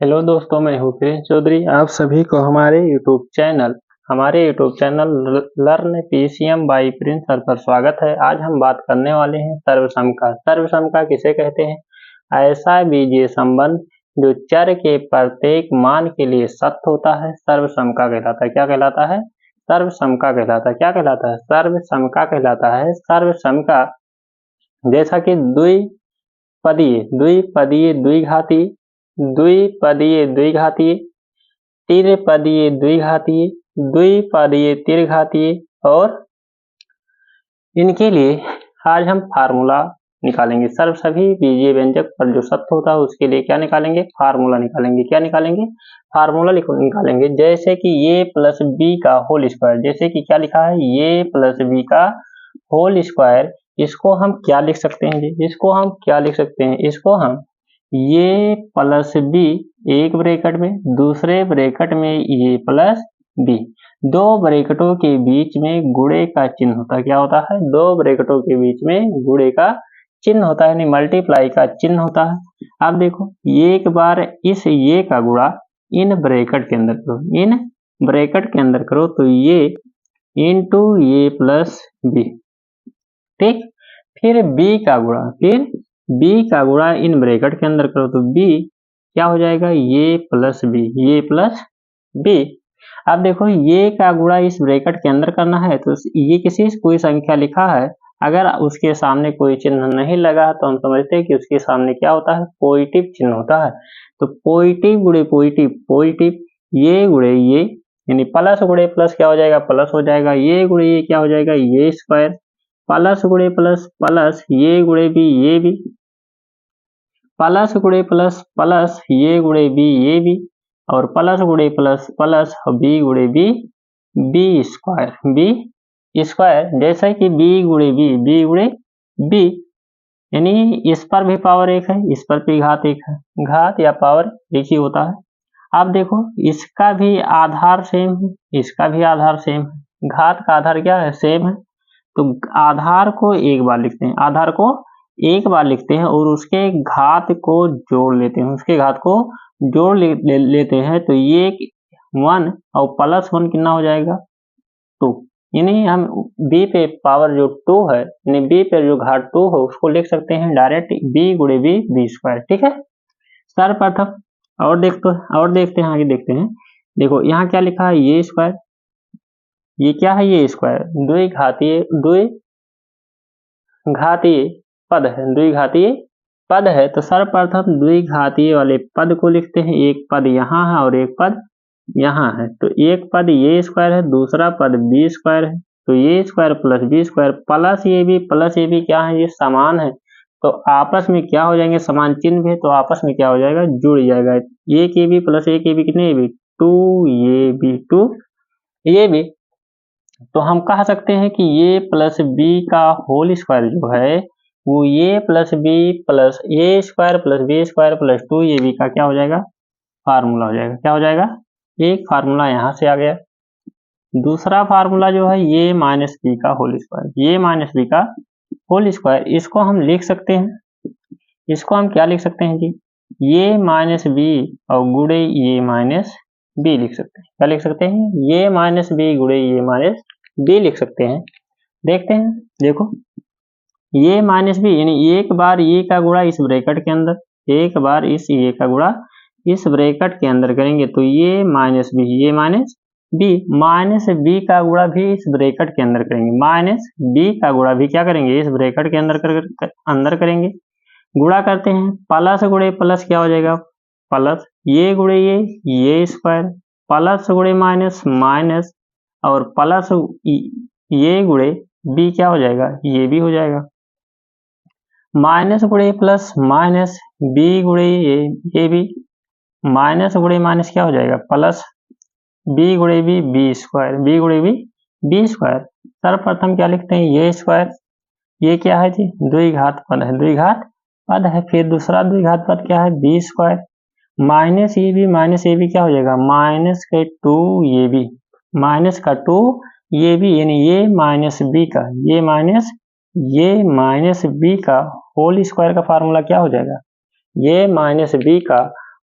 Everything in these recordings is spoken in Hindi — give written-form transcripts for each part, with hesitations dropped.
हेलो दोस्तों, मैं हूँ प्रिंस चौधरी। आप सभी को हमारे YouTube channel learn PCM by Prince sir पर स्वागत है। आज हम बात करने वाले हैं सर्वसम का। सर्वसम का किसे कहते हैं? ऐसा बीजीय संबंध जो चर के प्रत्येक मान के लिए सत्य होता है, सर्वसम का कहलाता है। क्या कहलाता है? सर्वसम का कहलाता है। क्या कहलाता है? सर्वसम का कहलाता है। सर्वसम का जैसा कि द्विपदीय द्विपदीय द्विघाती, द्विपदीय द्विघातीय, त्रिपदीय द्विघातीय, द्विपदीय त्रिघातीय, और इनके लिए आज हम फार्मूला निकालेंगे। सभी बीजीय व्यंजक पर जो सत्य होता है उसके लिए क्या निकालेंगे? फार्मूला निकालेंगे। क्या निकालेंगे? फार्मूला निकालेंगे। जैसे कि ए प्लस बी का होल स्क्वायर, जैसे कि क्या लिखा है? ए प्लस बी का होल स्क्वायर। इसको हम क्या लिख सकते हैं जी? इसको हम क्या लिख सकते हैं? इसको हम ए प्लस बी एक ब्रैकेट में, दूसरे ब्रैकेट में ए प्लस बी, दो ब्रैकेटों के बीच में गुणे का चिन्ह होता है। क्या होता है? दो ब्रैकेटों के बीच में गुणे का चिन्ह होता है, यानी मल्टीप्लाई का चिन्ह होता है। अब देखो, एक बार इस ये का गुणा इन ब्रैकेट के अंदर करो, इन ब्रैकेट के अंदर करो तो ये इंटू ए प्लस बी, ठीक। फिर बी का गुणा, फिर बी का गुणा इन ब्रैकेट के अंदर करो तो बी क्या हो जाएगा? ये प्लस बी, ये प्लस बी। अब देखो, ये का गुणा इस ब्रैकेट के अंदर करना है तो ये किसी कोई संख्या लिखा है, अगर उसके सामने कोई चिन्ह नहीं लगा तो हम समझते हैं कि उसके सामने क्या होता है? पॉजिटिव चिन्ह होता है। तो पॉजिटिव गुणे पॉजिटिव, पॉजिटिव, ये गुणे ये, यानी प्लस गुणे प्लस क्या हो जाएगा? प्लस हो जाएगा। ये गुणे ये क्या हो जाएगा? ये स्क्वायर, प्लस गुणे प्लस प्लस, ये गुणे बी, ये भी, प्लस गुणे प्लस प्लस, ये गुणे बी, ये भी, और प्लस गुणे प्लस प्लस बी गुणे b, b square, b square. जैसे कि बी गुणे बी, बी गुणे बी, यानी इस पर भी पावर एक है, इस पर भी घात एक है। घात या पावर एक ही होता है। अब देखो, इसका भी आधार सेम है, इसका भी आधार सेम है। घात का आधार क्या है? सेम है। तो आधार को एक बार लिखते हैं, आधार को एक बार लिखते हैं और उसके घात को जोड़ लेते हैं, उसके घात को जोड़ लेते हैं तो ये 1 और प्लस 1 कितना हो जाएगा? 2। यानी हम b पे पावर जो 2 है, यानी b पे जो घात 2 है उसको लिख सकते हैं डायरेक्ट b गुणे b, b स्क्वायर, ठीक है। सर्वप्रथम और देखते हैं, आगे देखते हैं। देखो यहाँ क्या लिखा है? ये स्क्वायर, ये क्या है? ये स्क्वायर द्विघातीय पद है, द्विघातीय पद है। तो सर्वप्रथम द्विघातीय वाले पद को लिखते हैं। एक पद यहाँ है और एक पद यहाँ है। तो एक पद ये स्क्वायर है, दूसरा पद बी स्क्वायर है। तो ये square plus B square plus ये भी क्या है? ये समान है। तो आपस में क्या हो जाएंगे? समान चिन्ह भी है तो आपस में क्या हो जाएगा? जुड़ जाएगा। एक ए बी प्लस एक ए बी कितने ए बी? 2 ये बी, 2 ये बी। तो हम कह सकते हैं कि ये प्लस बी का होल स्क्वायर जो है वो ये plus B plus A square plus B square plus 2 ये बी का क्या हो जाएगा? फार्मूला हो जाएगा। क्या हो जाएगा? एक फार्मूला यहाँ से आ गया। दूसरा फार्मूला जो है ये माइनस बी का होल स्क्वायर, ये माइनस बी का होल स्क्वायर, इसको हम लिख सकते हैं, इसको हम क्या लिख सकते हैं जी? ये माइनस बी और गुणे ये माइनस बी लिख सकते हैं। क्या लिख सकते हैं? ये माइनस बी गुणे ये माइनस बी लिख सकते हैं। देखते हैं, देखो, ये माइनस बी यानी एक बार ये का गुणा इस ब्रैकेट के अंदर, एक बार इस ये का गुणा इस ब्रैकेट के अंदर करेंगे तो ये माइनस बी, ये माइनस बी का गुणा भी इस ब्रैकेट के अंदर करेंगे, माइनस बी का गुणा भी क्या करेंगे? इस ब्रैकेट के अंदर करेंगे। गुणा करते हैं, प्लस गुणे प्लस क्या हो जाएगा? प्लस ये गुणे ये स्क्वायर, प्लस गुणे माइनस माइनस, और प्लस ये गुणे बी क्या हो जाएगा? ये भी हो जाएगा। माइनस गुणे प्लस माइनस बी गुणे ये भी, माइनस गुणे माइनस क्या हो जाएगा? प्लस बी गुणे बी, बी स्क्वायर, बी गुणे बी, बी स्क्वायर। सर्वप्रथम क्या लिखते हैं? ये स्क्वायर, ये क्या है जी? द्विघात पद है, द्विघात पद है। फिर दूसरा द्विघात पद क्या है? बी स्क्वायर, माइनस ये भी क्या हो जाएगा? माइनस के 2 ये भी, माइनस का 2 ये भी, यानी ये माइनस बी का, ये माइनस बी का होल स्क्वायर का फार्मूला क्या हो जाएगा? ये माइनस बी का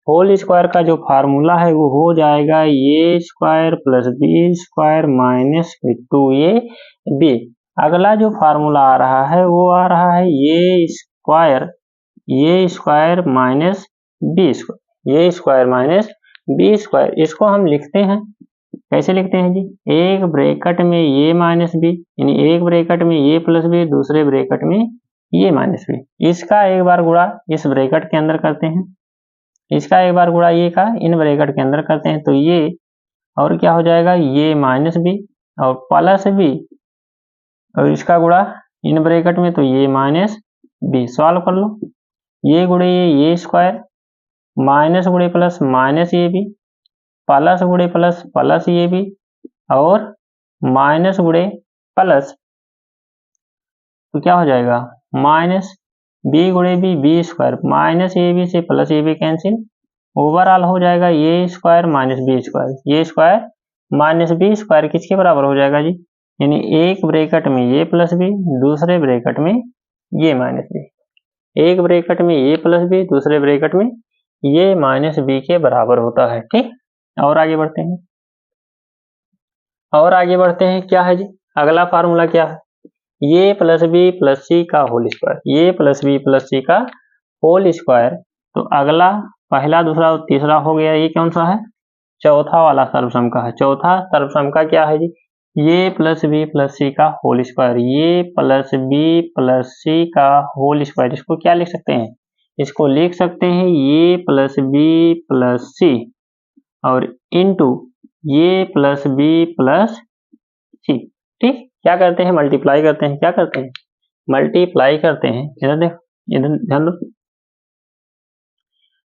होल स्क्वायर का जो फार्मूला है वो हो जाएगा A square plus B square minus 2ab। अगला जो फार्मूला आ रहा है वो आ रहा है a square minus B square, A square minus B square. इसको हम लिखते हैं, कैसे लिखते हैं जी, एक ब्रैकेट में ए माइनस बी, यानी एक ब्रैकेट में ए प्लस बी, दूसरे ब्रैकेट में ए माइनस बी। इसका एक बार गुणा इस ब्रैकेट के अंदर करते हैं, इसका एक बार गुणा ये का इन ब्रैकेट के अंदर करते हैं, तो ये और क्या हो जाएगा, ये माइनस बी और प्लस बी, और इसका गुणा इन ब्रैकेट में, तो ये माइनस बी। सॉल्व कर लो, ये गुणे ये स्क्वायर माइनस गुणे plus minus A B plus गुणे प्लस प्लस ए बी और माइनस गुणे प्लस, तो क्या हो जाएगा माइनस बी गुणे B square minus A B से plus A B cancel, overall हो जाएगा A square minus B square, ये स्क्वायर माइनस बी स्क्वायर किसके बराबर हो जाएगा जी, यानी एक ब्रैकेट में ए प्लस बी, दूसरे ब्रैकेट में ये माइनस बी, एक ब्रैकेट में ए प्लस बी, दूसरे ब्रैकेट में ये माइनस बी के बराबर होता है। ठीक, और आगे बढ़ते हैं, क्या है जी, अगला फार्मूला क्या है, ये प्लस बी प्लस सी का होल स्क्वायर, ये प्लस बी प्लस सी का होल स्क्वायर। तो अगला पहला दूसरा और तीसरा हो गया, ये कौन सा है, चौथा वाला सर्वसम का है। चौथा सर्वसम का क्या है जी, ये प्लस बी प्लस सी का होल स्क्वायर, ये प्लस बी प्लस सी का होल स्क्वायर। इसको क्या लिख सकते हैं, इसको लिख सकते हैं ये प्लस बी प्लस सी और इनटू ये प्लस बी प्लस सी। ठीक, क्या करते हैं, मल्टीप्लाई करते हैं, क्या करते हैं, मल्टीप्लाई करते हैं। इधर देखो, इधर ध्यान दो,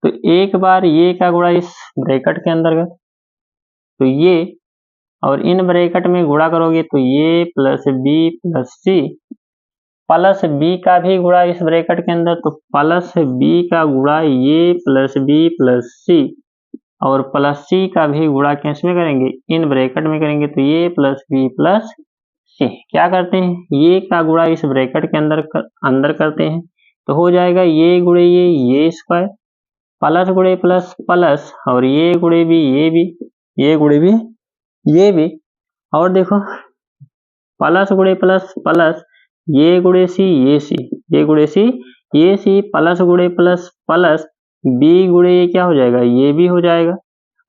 तो एक बार ये का गुणा इस ब्रैकेट के अंतर्गत, तो ये और इन ब्रैकेट में गुणा करोगे तो ये प्लस बी प्लस सी, प्लस बी का भी गुणा इस ब्रैकेट के अंदर, तो प्लस बी का गुणा ये प्लस बी प्लस सी और प्लस सी का भी गुणा किस में करेंगे, इन ब्रैकेट में करेंगे, तो ये प्लस बी प्लस सी। क्या करते हैं, ये का गुणा इस ब्रैकेट के अंदर करते हैं, तो हो जाएगा ये गुणे ये स्क्वायर प्लस गुणे प्लस प्लस और ये गुणे भी ये भी, ये गुणे भी ये भी, और देखो प्लस गुणे प्लस प्लस ये गुणे सी ये सी, ये गुणे सी ये सी प्लस गुणे प्लस प्लस बी गुणे ये क्या हो जाएगा, ये भी हो जाएगा,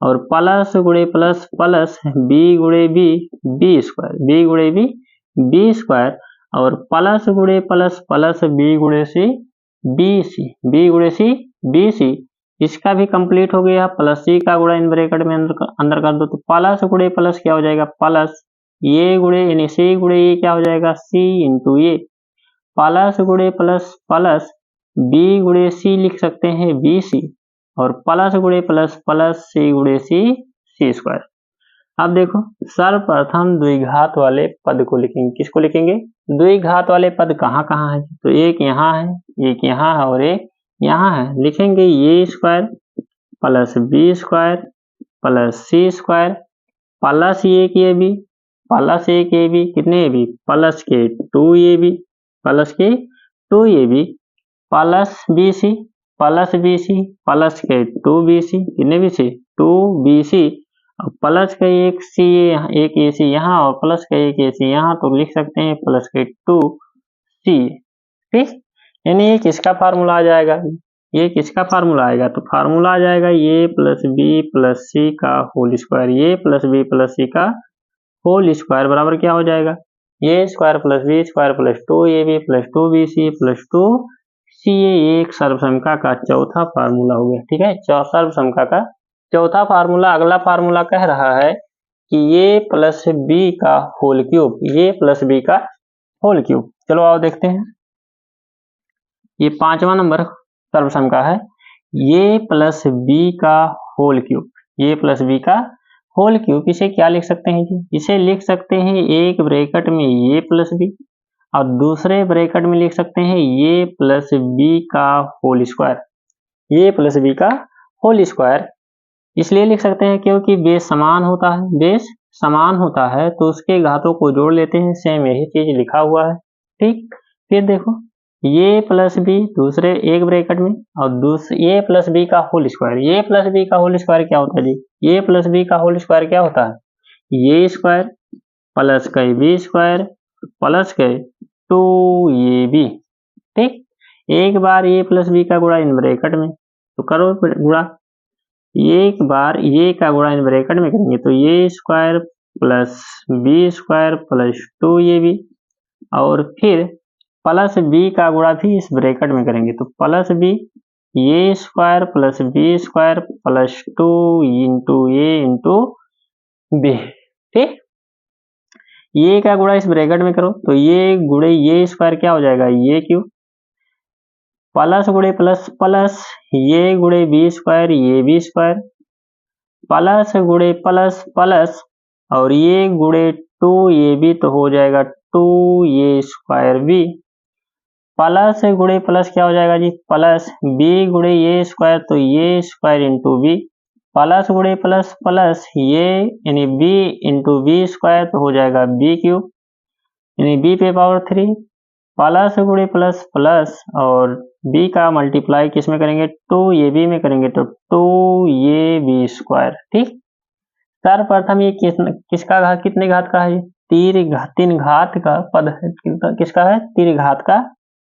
और प्लस गुणे प्लस प्लस बी गुणे बी स्क्वायर, बी गुणे बी स्क्वायर और प्लस गुणे प्लस प्लस बी गुणे सी बी सी, बी गुणे सी बी सी। इसका भी कंप्लीट हो गया, प्लस सी का गुणा इन ब्रैकेट में अंदर कर दो, तो प्लस गुणे प्लस क्या हो जाएगा, प्लस ये गुणे यानी सी गुणे ये क्या हो जाएगा, सी इंटू ये, प्लस गुणे प्लस प्लस बी गुणे सी लिख सकते हैं बी सी और प्लस गुणे प्लस प्लस सी गुणे सी स्क्वायर। अब देखो सर्वप्रथम द्विघात वाले पद को लिखेंगे, किसको लिखेंगे, द्विघात वाले पद कहाँ कहाँ है, तो एक यहाँ है, एक यहाँ है और एक यहाँ है। लिखेंगे ये square plus B square plus C square plus एक ए बी प्लस एक ए बी, कितने ए बी, प्लस के 2ab प्लस के 2ab plus b c plus b c plus के 2bc, कितने बी सी 2bc और प्लस का एक सी एक ए सी यहाँ और प्लस का एक ए सी यहाँ, तो लिख सकते हैं प्लस के 2c। ठीक, यानी ये किसका फार्मूला आ जाएगा, ये किसका फार्मूला आएगा, तो फार्मूला आ जाएगा ये प्लस बी प्लस सी का होल स्क्वायर, ये प्लस बी प्लस सी का होल स्क्वायर बराबर क्या हो जाएगा, ये square plus B square plus 2ab plus 2bc plus 2ca। एक सर्वसमका का चौथा फार्मूला हो गया। ठीक है, सर्वसमका का चौथा फार्मूला। अगला फार्मूला कह रहा है कि ये प्लस बी का होल क्यूब, ये प्लस बी का होल क्यूब। चलो आओ देखते हैं, ये 5वां नंबर सर्वसमका है, ये प्लस बी का होल क्यूब, ये प्लस बी का होल क्यूब। इसे क्या लिख सकते हैं जी, इसे लिख सकते हैं एक ब्रैकेट में ये प्लस बी और दूसरे ब्रैकेट में लिख सकते हैं ये प्लस बी का होल स्क्वायर, ये प्लस बी का होल स्क्वायर। इसलिए लिख सकते हैं क्योंकि बेस समान होता है, बेस समान होता है तो उसके घातों को जोड़ लेते हैं, सेम यही चीज लिखा हुआ है। ठीक, फिर देखो ये प्लस बी दूसरे एक ब्रैकेट में और दूसरे ए प्लस बी का होल स्क्वायर। ये प्लस बी का होल स्क्वायर क्या होता है जी? ये प्लस बी का होल स्क्वायर क्या होता है? ये स्क्वायर प्लस का बी स्क्वायर प्लस के 2ab। ठीक, एक बार ये प्लस बी का गुणा इन ब्रैकेट में तो करो गुणा, एक बार ये का गुणा इन ब्रैकेट में करेंगे तो ये square plus B square plus 2ab और फिर प्लस बी का गुणा भी इस ब्रैकेट में करेंगे तो प्लस बी ये square plus B square plus 2 into ए इंटू बी। ठीक, ये का गुणा इस ब्रैकेट में करो तो ये गुणे ये स्क्वायर क्या हो जाएगा? ये क्यूब प्लस गुणे प्लस प्लस ये गुणे बी स्क्वायर ये बी स्क्वायर प्लस गुणे प्लस प्लस और ये गुणे 2ab तो हो जाएगा 2a स्क्वायर बी प्लस गुणे प्लस क्या हो जाएगा जी? प्लस बी गुणे ये स्क्वायर तो ये स्क्वायर इंटू बी प्लस गुणे प्लस प्लस ये यानी बी इंटू बी स्क्वायर तो हो जाएगा बी क्यूब यानी बी पे पावर 3 प्लस गुणे प्लस प्लस और बी का मल्टीप्लाई किस में करेंगे? 2ab में करेंगे तो 2ab स्क्वायर। ठीक, सर्वप्रथम ये किसका घात कितने घात का है? तीन घात का पद है। किसका है? तीन घात का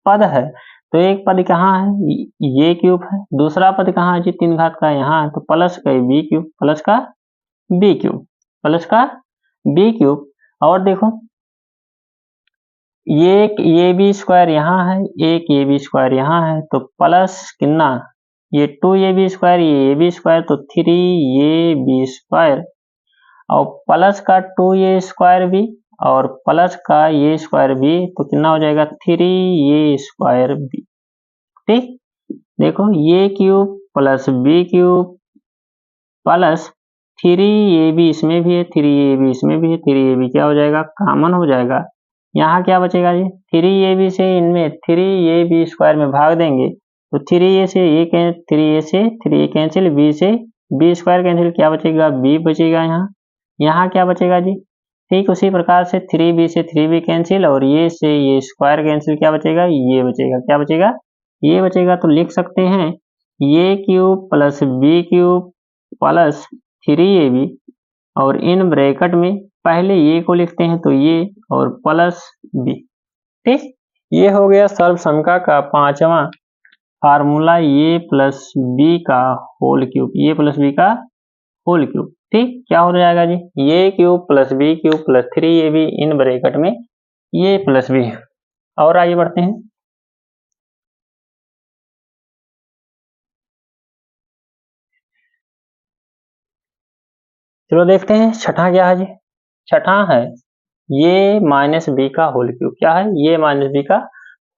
पद है। तो एक पद कहाँ है? ये क्यूब है। दूसरा पद कहाँ है जी? तीन घात का यहाँ है तो प्लस का बी क्यूब प्लस का बी क्यूब प्लस का बी क्यूब और देखो ये बी स्क्वायर यहाँ है, एक ये बी स्क्वायर यहाँ है तो प्लस कितना? ये 2ab स्क्वायर ये ab स्क्वायर तो 3ab स्क्वायर और प्लस का 2a स्क्वायर भी और प्लस का ये स्क्वायर भी तो कितना हो जाएगा? 3a square B. ठीक, देखो ये cube plus b cube plus 3ab इसमें भी है 3ab इसमें भी है 3ab क्या हो जाएगा? कॉमन हो जाएगा। यहाँ क्या बचेगा जी? 3ab से इनमें 3ab स्क्वायर में भाग देंगे तो 3a से 3a कैंसिल b से b स्क्वायर कैंसिल क्या बचेगा? b बचेगा। यहाँ क्या बचेगा जी? ठीक उसी प्रकार से 3b से 3b कैंसिल और ये से ये स्क्वायर कैंसिल क्या बचेगा? ये बचेगा। क्या बचेगा? ये बचेगा। तो लिख सकते हैं ये cube plus b cube plus 3ab और इन ब्रैकेट में पहले ये को लिखते हैं तो ये और प्लस बी। ठीक, ये हो गया सर्वसंख्या का पांचवा फार्मूला ये प्लस बी का होल क्यूब, ये प्लस बी का होल क्यूब। ठीक, क्या हो जाएगा जी? ये cube plus b cube plus 3ab इन ब्रैकेट में ये प्लस बी। और आगे बढ़ते हैं। चलो देखते हैं छठा क्या है जी? छठा है ये माइनस बी का होल क्यूब। क्या है? ये माइनस बी का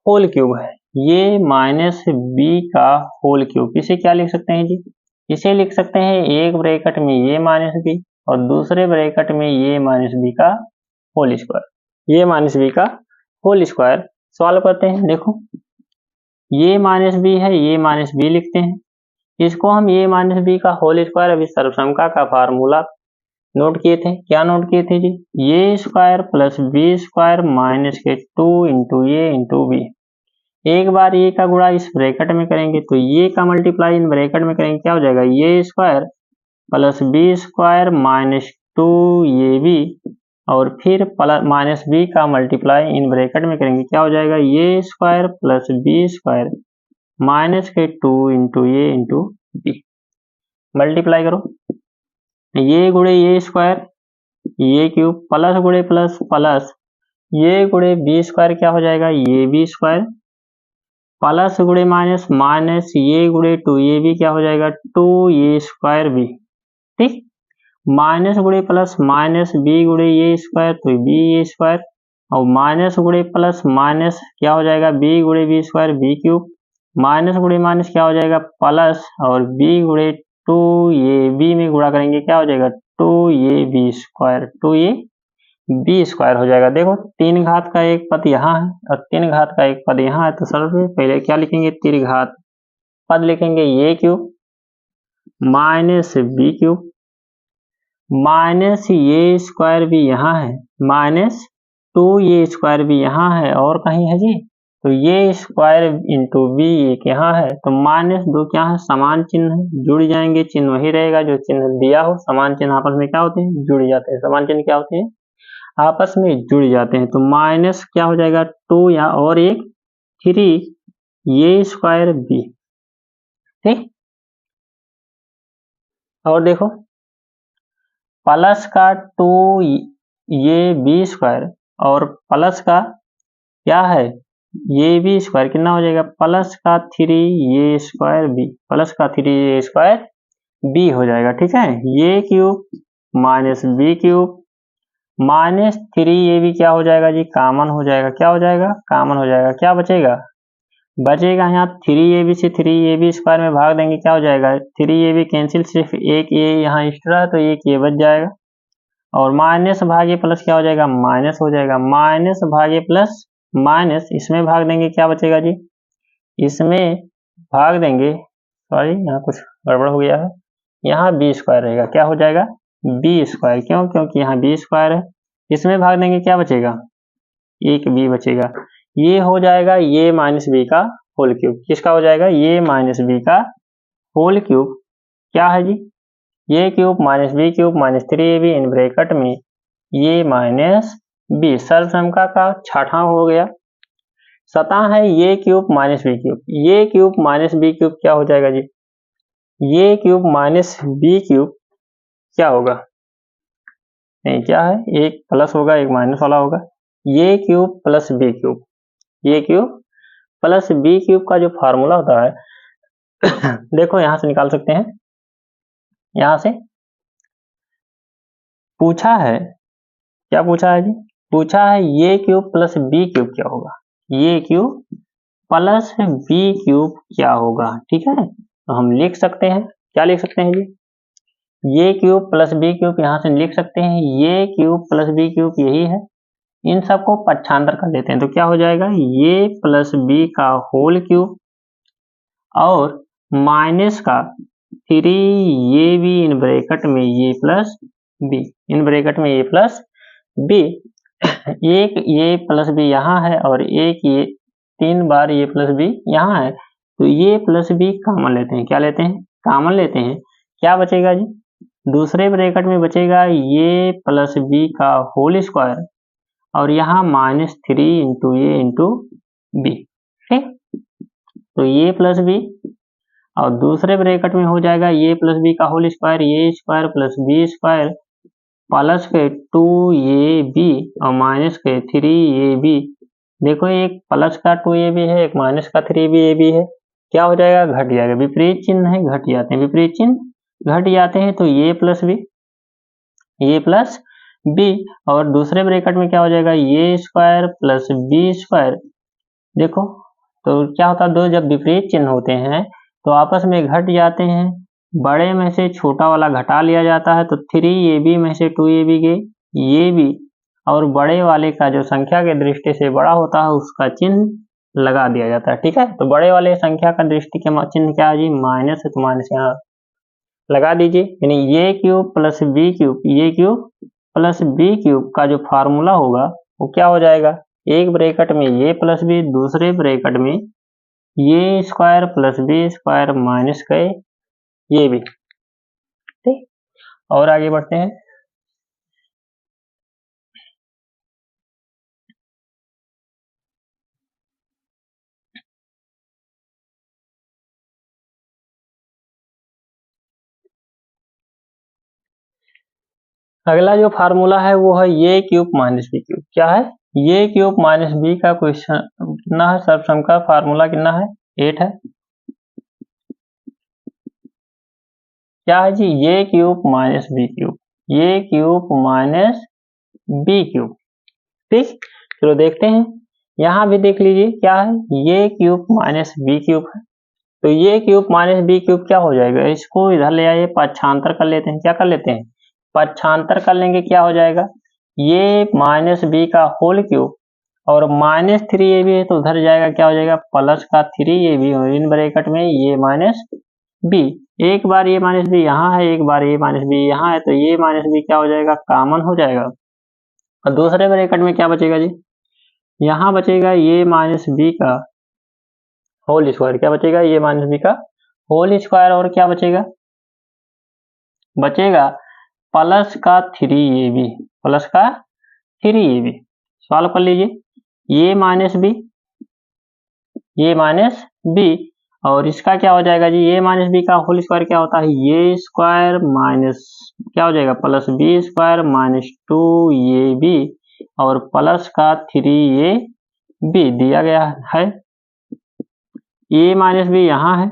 होल क्यूब है। ये माइनस बी का होल क्यूब इसे क्या लिख सकते हैं जी? इसे लिख सकते हैं एक ब्रैकेट में ये माइनस बी और दूसरे ब्रैकेट में ये माइनस बी का होल स्क्वायर। ये माइनस बी का होल स्क्वायर सॉल्व करते हैं। देखो ये माइनस बी है ये माइनस बी लिखते हैं, इसको हम ये माइनस बी का होल स्क्वायर अभी सर्वसंख्या का फार्मूला नोट किए थे। क्या नोट किए थे जी? ये square plus B square minus के 2 इंटू ए इंटू बी। एक बार ये का गुणा इस ब्रैकेट में करेंगे तो ये का मल्टीप्लाई इन ब्रैकेट में करेंगे क्या हो जाएगा? ये square plus B square minus 2ab और फिर माइनस बी का मल्टीप्लाई इन ब्रैकेट में करेंगे क्या हो जाएगा? ये square plus B square minus के 2 इंटू ए इंटू बी। मल्टीप्लाई करो ये गुणे ये स्क्वायर ये क्यूब प्लस गुणे प्लस प्लस ये गुणे बी स्क्वायर क्या हो जाएगा? ये बी स्क्वायर प्लस गुणे माइनस माइनस ये गुणे 2ab क्या हो जाएगा? 2a square B. ठीक, माइनस गुणे प्लस माइनस बी गुणे ये स्क्वायर तो बी ए स्क्वायर और माइनस गुणे प्लस माइनस क्या हो जाएगा? बी गुणे B square b cube minus गुणे माइनस क्या हो जाएगा? प्लस और बी गुणे 2ab में गुणा करेंगे क्या हो जाएगा? 2ab स्क्वायर 2ab स्क्वायर हो जाएगा। देखो तीन घात का एक पद यहाँ है और तीन घात का एक पद यहाँ है तो सबसे पहले क्या लिखेंगे? तीन घात पद लिखेंगे ये cube minus B cube minus ये स्क्वायर भी यहाँ है माइनस 2a स्क्वायर भी यहाँ है और कहीं है जी? तो ये स्क्वायर इंटू बी एक यहाँ है, तो माइनस दो क्या है, समान चिन्ह है, जुड़ जाएंगे, चिन्ह वही रहेगा जो चिन्ह दिया हो। समान चिन्ह आपस में क्या होते हैं, जुड़ जाते हैं। समान चिन्ह क्या होते हैं, आपस में जुड़ जाते हैं। तो माइनस क्या हो जाएगा, 2 या और एक 3 ये स्क्वायर बी, ठीक। और देखो प्लस का 2 ये बी स्क्वायर और प्लस का क्या है, ये बी स्क्वायर कितना हो जाएगा, प्लस का 3 ये स्क्वायर बी, प्लस का 3 ये स्क्वायर बी हो जाएगा, ठीक है। ये cube minus B cube minus 3 ये भी क्या हो जाएगा जी, कॉमन हो जाएगा। क्या हो जाएगा, कॉमन हो जाएगा। क्या बचेगा, बचेगा यहाँ 3ab से 3ab स्क्वायर में भाग देंगे, क्या हो जाएगा, 3ab कैंसिल, सिर्फ एक ये यहाँ एक्स्ट्रा है तो एक ये बच जाएगा। और माइनस भागे प्लस क्या हो जाएगा, माइनस हो जाएगा। माइनस भागे प्लस माइनस, इसमें भाग देंगे क्या बचेगा जी, इसमें भाग देंगे, सॉरी यहाँ कुछ गड़बड़ हो गया है, यहाँ बी स्क्वायर रहेगा। क्या हो जाएगा, बी स्क्वायर, क्यों, क्योंकि यहाँ बी स्क्वायर है। इसमें भाग देंगे क्या बचेगा, एक बी बचेगा। ये हो जाएगा ये माइनस बी का होल क्यूब। किसका हो जाएगा, ये माइनस बी का होल क्यूब। क्या है जी, ये cube minus B cube minus 3ab इन ब्रैकेट में ये माइनस बी, सर्वसमका का छठा हो गया। सतह है ये क्यूब माइनस बी क्यूब, ये क्यूब माइनस बी क्यूब क्या हो जाएगा जी, ये क्यूब माइनस बी क्यूब क्या होगा, नहीं क्या है, एक प्लस होगा एक माइनस वाला होगा। ये क्यूब प्लस बी क्यूब, ये क्यूब प्लस बी क्यूब का जो फार्मूला होता है देखो यहां से निकाल सकते हैं। यहां से पूछा है, क्या पूछा है जी, पूछा है ये क्यूब प्लस बी क्यूब क्या होगा, ये क्यूब प्लस बी क्यूब क्या होगा, ठीक है। तो हम लिख सकते हैं, क्या लिख सकते हैं जी, ये क्यूब प्लस बी क्यूब यहां से लिख सकते हैं, ये क्यूब प्लस बी क्यूब यही है। इन सबको पक्षांतर कर लेते हैं तो क्या हो जाएगा, ये प्लस बी का होल क्यूब और माइनस का 3 ये भी इन ब्रैकेट में ये प्लस बी, इन ब्रैकेट में ये प्लस बी, एक ये प्लस बी यहाँ है और एक ये 3 बार ये प्लस बी यहाँ है, तो ये प्लस बी कॉमन लेते हैं। क्या लेते हैं, कॉमन लेते हैं। क्या बचेगा जी, दूसरे ब्रैकेट में बचेगा ये प्लस बी का होल स्क्वायर और यहाँ माइनस 3 इंटू ये इंटू बी, ठीक। तो ये प्लस बी और दूसरे ब्रैकेट में हो जाएगा ये प्लस बी का होल स्क्वायर, ये square plus B square plus के 2 ये बी और माइनस के 3 ये बी। देखो एक प्लस का 2 ये बी है, एक माइनस का 3 बी ये बी है। क्या हो जाएगा, घट जाएगा, विपरीत चिन्ह है, घट जाते हैं, विपरीत चिन्ह घट जाते हैं। तो ये प्लस बी, ये प्लस बी और दूसरे ब्रैकेट में क्या हो जाएगा, ये स्क्वायर प्लस बी स्क्वायर। देखो तो क्या होता है, दो जब विपरीत चिन्ह होते हैं तो आपस में घट जाते हैं, बड़े में से छोटा वाला घटा लिया जाता है। तो 3ab में से 2ab गए, ये भी और बड़े वाले का जो संख्या के दृष्टि से बड़ा होता है उसका चिन्ह लगा दिया जाता है, ठीक है। तो बड़े वाले संख्या का दृष्टि के चिन्ह क्या है जी, माइनस है, तो माइनस यहाँ लगा दीजिए। यानी ये क्यूब प्लस बी क्यूब, ये क्यूब प्लस बी क्यूब का जो फार्मूला होगा वो क्या हो जाएगा, एक ब्रैकेट में ये प्लस बी, दूसरे ब्रैकेट में ये square plus B square minus का ये भी, ठीक। और आगे बढ़ते हैं। अगला जो फार्मूला है वो है ये क्यूब माइनस बी क्यूब। क्या है, ये क्यूब माइनस बी का क्वेश्चन कितना है, सर्वसम का फार्मूला कितना है, 8 है। क्या है जी, ये क्यूब माइनस बी क्यूब, ये क्यूब माइनस बी क्यूब, ठीक। चलो देखते हैं, यहाँ भी देख लीजिए क्या है, ये क्यूब माइनस बी क्यूब है। तो ये क्यूब माइनस बी क्यूब क्या हो जाएगा, इसको इधर ले आइए, पक्षांतर कर लेते हैं। क्या कर लेते हैं, पक्षांतर कर लेंगे, क्या हो जाएगा, ये माइनस बी का होल क्यूब और माइनस 3ab है तो उधर जाएगा, क्या हो जाएगा, प्लस का 3ab और इन ब्रैकेट में ये माइनस बी। एक बार ये माइनस बी यहाँ है, एक बार ये माइनस बी यहाँ है, तो ये माइनस बी क्या हो जाएगा, कॉमन हो जाएगा। और दूसरे ब्रैकेट में क्या बचेगा जी, यहाँ बचेगा ए माइनस बी का होल स्क्वायर। क्या बचेगा? ए माइनस बी का होल स्क्वायर। और क्या बचेगा? बचेगा प्लस का 3ab, प्लस का 3ab। सॉल्व कर लीजिए। ए माइनस बी और इसका क्या हो जाएगा जी? ए माइनस बी का होल स्क्वायर क्या होता है? ए स्क्वायर माइनस क्या हो जाएगा? Plus B square minus 2ab और प्लस का 3ab दिया गया है। ए माइनस बी यहाँ है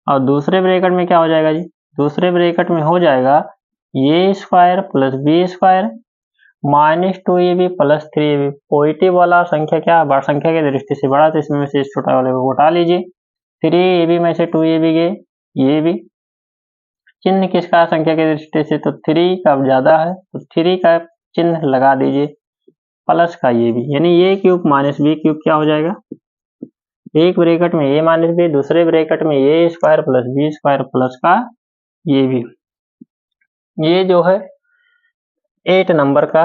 और दूसरे ब्रैकेट में क्या हो जाएगा जी? दूसरे ब्रैकेट में हो जाएगा A square plus B square minus 2ab plus 3ab। Positive वाला संख्या क्या बड़ा संख्या की दृष्टि से बड़ा, तो इसमें से इस छोटा वाले को घटा लीजिए। 3ab में से 2ab गए, ये भी चिन्ह किसका संख्या की दृष्टि से? तो 3 का ज्यादा है तो 3 का चिन्ह लगा दीजिए, प्लस का ये भी, यानी A cube minus B cube क्या हो जाएगा? एक ब्रैकेट में ए माइनस बी, दूसरे ब्रैकेट में A square plus B square plus का ये भी। ये जो है 8 नंबर का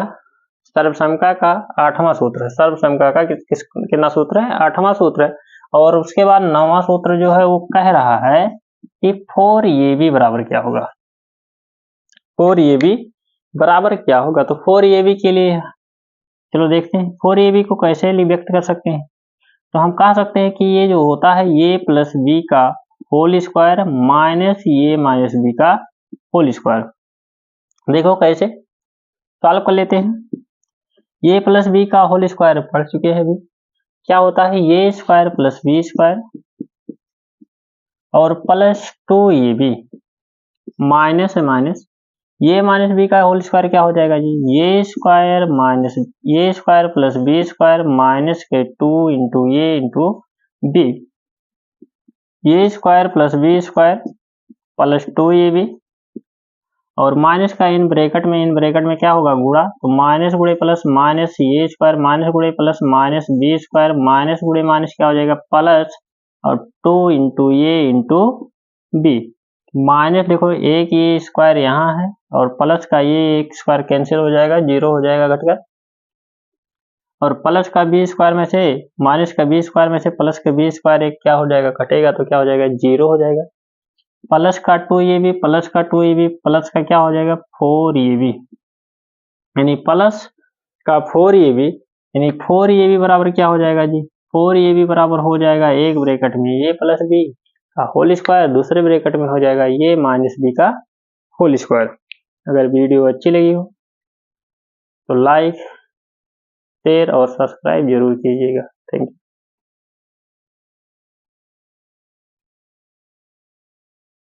सर्वसमता का 8वां सूत्र है। सर्वसमता का कितना सूत्र है? 8वां सूत्र है। और उसके बाद 9वां सूत्र जो है वो कह रहा है कि 4ab बराबर क्या होगा? 4ab बराबर क्या होगा? तो 4ab के लिए चलो देखते हैं 4ab को कैसे व्यक्त कर सकते हैं। तो हम कह सकते हैं कि ये जो होता है ए प्लस बी का whole square minus a minus B का होल स्क्वायर। देखो कैसे सॉल्व कर लेते हैं। ए प्लस बी का होल स्क्वायर पढ़ चुके हैं अभी। क्या होता है? A square plus B square और plus 2ab minus minus a minus B का होल स्क्वायर क्या हो जाएगा जी? A square minus a square plus B square minus के 2 into A into B. A square plus B square plus 2ab और माइनस का इन ब्रैकेट में क्या होगा? गुणा। तो माइनस गुणे plus minus a square minus गुणे plus minus B square minus गुणे माइनस क्या हो जाएगा? प्लस और 2 इंटू ए इंटू बी। माइनस देखो एक ये स्क्वायर यहाँ है और प्लस का ये एक स्क्वायर कैंसिल हो जाएगा, 0 हो जाएगा घटकर। और प्लस का बी स्क्वायर में से माइनस का बी स्क्वायर में से प्लस का बी स्क्वायर एक क्या हो जाएगा? घटेगा तो क्या हो जाएगा? 0 हो जाएगा। प्लस का 2ab प्लस का 2ab प्लस का क्या हो जाएगा? 4ab यानी प्लस का 4ab यानी 4ab बराबर क्या हो जाएगा जी? 4ab बराबर हो जाएगा एक ब्रैकेट में ए प्लस बी का होल स्क्वायर, दूसरे ब्रैकेट में हो जाएगा ए माइनस बी का होल स्क्वायर। अगर वीडियो अच्छी लगी हो तो लाइक शेयर और सब्सक्राइब जरूर कीजिएगा। Thank you.